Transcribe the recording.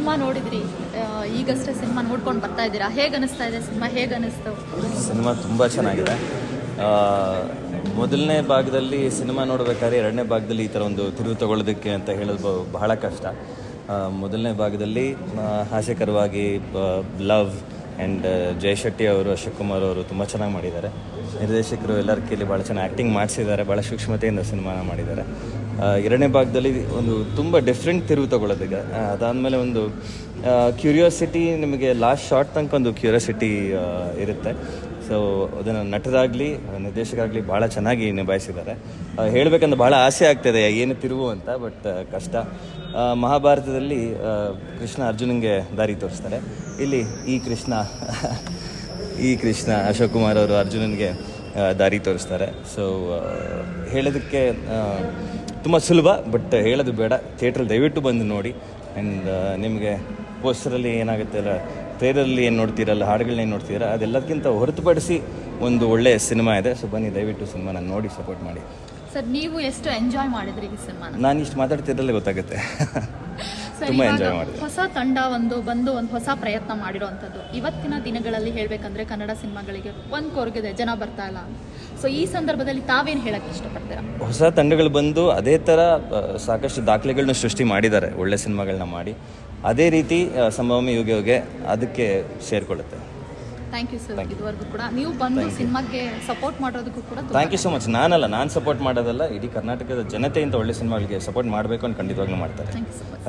Cinema ನೋಡಿದ್ರಿ, ಈಗಷ್ಟೇ cinema ನೋಡ್ಕೊಂಡು ಬರ್ತಾ ಇದ್ದೀರಾ, ಹೇಗೆ ಅನಿಸ್ತಾ ಇದೆ ಸಿನಿಮಾ? ಹೇಗೆ ಅನಿಸ್ತು? ಸಿನಿಮಾ ತುಂಬ ಚೆನ್ನಾಗಿದೆ. ಮೊದಲನೇ ಭಾಗದಲ್ಲಿ ಸಿನಿಮಾ ನೋಡಬೇಕಾದ್ರೆ ಎರಡನೇ ಭಾಗದಲ್ಲಿ ಈ ಥರ ಒಂದು ತಿರುವು ತಗೊಳ್ಳೋದಕ್ಕೆ ಅಂತ ಹೇಳೋದು ಬಹಳ ಕಷ್ಟ. ಮೊದಲನೇ ಭಾಗದಲ್ಲಿ ಹಾಸ್ಯಕರವಾಗಿ ಲವ್ ಆ್ಯಂಡ್ ಜಯಶೆಟ್ಟಿ ಅವರು, ಅಶೋಕ್ ಕುಮಾರ್ ಅವರು ತುಂಬ ಚೆನ್ನಾಗಿ ಮಾಡಿದ್ದಾರೆ. ನಿರ್ದೇಶಕರು ಎಲ್ಲರ ಕೈಲಿ ಭಾಳ ಚೆನ್ನಾಗಿ ಆ್ಯಕ್ಟಿಂಗ್ ಮಾಡಿಸಿದ್ದಾರೆ, ಭಾಳ ಸೂಕ್ಷ್ಮತೆಯಿಂದ ಸಿನಿಮಾನ ಮಾಡಿದ್ದಾರೆ. ಎರಡನೇ ಭಾಗದಲ್ಲಿ ಒಂದು ತುಂಬ ಡಿಫ್ರೆಂಟ್ ತಿರುವು ತಗೊಳ್ಳೋದಕ್ಕೆ, ಅದಾದಮೇಲೆ ಒಂದು ಕ್ಯೂರಿಯಾಸಿಟಿ, ನಿಮಗೆ ಲಾಸ್ಟ್ ಶಾರ್ಟ್ ತನಕ ಒಂದು ಕ್ಯೂರಿಯಾಸಿಟಿ ಇರುತ್ತೆ. ಸೊ ಅದನ್ನು ನಟರಾಗಲಿ ನಿರ್ದೇಶಕರಾಗಲಿ ಭಾಳ ಚೆನ್ನಾಗಿ ನಿಭಾಯಿಸಿದ್ದಾರೆ. ಹೇಳಬೇಕಂದ್ರೆ ಭಾಳ ಆಸೆ ಆಗ್ತದೆ ಏನು ತಿರುವು ಅಂತ, ಬಟ್ ಕಷ್ಟ. ಮಹಾಭಾರತದಲ್ಲಿ ಕೃಷ್ಣ ಅರ್ಜುನಂಗೆ ದಾರಿ ತೋರಿಸ್ತಾರೆ, ಇಲ್ಲಿ ಈ ಕೃಷ್ಣ ಅಶೋಕ್ ಕುಮಾರ್ ಅವರು ಅರ್ಜುನನಿಗೆ ದಾರಿ ತೋರಿಸ್ತಾರೆ. ಸೊ ಹೇಳೋದಕ್ಕೆ ತುಂಬ ಸುಲಭ, ಬಟ್ ಹೇಳೋದು ಬೇಡ. ಥಿಯೇಟ್ರಲ್ಲಿ ದಯವಿಟ್ಟು ಬಂದು ನೋಡಿ. ಆ್ಯಂಡ್ ನಿಮಗೆ ಪೋಸ್ಟರಲ್ಲಿ ಏನಾಗುತ್ತೆ ಅಲ್ಲ, ಟ್ರೇಲರಲ್ಲಿ ಏನು ನೋಡ್ತೀರಲ್ಲ, ಹಾಡುಗಳನ್ನ ಏನು ನೋಡ್ತೀರ, ಅದೆಲ್ಲದಕ್ಕಿಂತ ಹೊರತುಪಡಿಸಿ ಒಂದು ಒಳ್ಳೆಯ ಸಿನಿಮಾ ಇದೆ. ಸೊ ಬನ್ನಿ, ದಯವಿಟ್ಟು ಸಿನಿಮಾನ ನೋಡಿ ಸಪೋರ್ಟ್ ಮಾಡಿ. ಸರ್, ನೀವು ಎಷ್ಟು ಎಂಜಾಯ್ ಮಾಡಿದ್ರಿ ಈ ಸಿನಿಮಾನ? ನಾನು ಇಷ್ಟು ಮಾತಾಡ್ತಿರಲ್ಲೇ ಗೊತ್ತಾಗುತ್ತೆ. ತುಂಬ ಎಂಜಾಯ್ ಮಾಡಿದೆ. ಹೊಸ ತಂಡ ಬಂದು ಒಂದು ಹೊಸ ಪ್ರಯತ್ನ ಮಾಡಿರೋವಂಥದ್ದು. ಇವತ್ತಿನ ದಿನಗಳಲ್ಲಿ ಹೇಳಬೇಕಂದ್ರೆ ಕನ್ನಡ ಸಿನಿಮಾಗಳಿಗೆ ಒಂದು ಕೊರಗಿದೆ, ಜನ ಬರ್ತಾ ಇಲ್ಲ. ಸೊ ಈ ಸಂದರ್ಭದಲ್ಲಿ ತಾವೇನು ಹೇಳಕ್ಕೆ ಇಷ್ಟಪಡ್ತೀರಾ? ಹೊಸ ತಂಡಗಳು ಬಂದು ಅದೇ ಥರ ಸಾಕಷ್ಟು ದಾಖಲೆಗಳನ್ನ ಸೃಷ್ಟಿ ಮಾಡಿದ್ದಾರೆ, ಒಳ್ಳೆ ಸಿನಿಮಾಗಳನ್ನ ಮಾಡಿ. ಅದೇ ರೀತಿ ಸಂಭ್ರಮ ಯುಗೆ ಅದಕ್ಕೆ ಸೇರಿಕೊಳ್ಳುತ್ತೆ. Thank you sir. ಇದುವರೆಗೂ ಕೂಡ ನೀವು ಬಂದು ಸಿನಿಮಾಗೆ ಸಪೋರ್ಟ್ ಮಾಡೋದಕ್ಕೂ ಕೂಡ ಥ್ಯಾಂಕ್ ಯು ಸೊ ಮಚ್. ನಾನು ಸಪೋರ್ಟ್ ಮಾಡೋದಲ್ಲ, ಇಡೀ ಕರ್ನಾಟಕದ ಜನತೆ ಇಂಥ ಒಳ್ಳೆ ಸಿನಿಮಾಗಳಿಗೆ ಸಪೋರ್ಟ್ ಮಾಡಬೇಕು ಅಂತ ಖಂಡಿತವಾಗ್ಲೂ ಮಾಡ್ತಾರೆ. Thank you so much.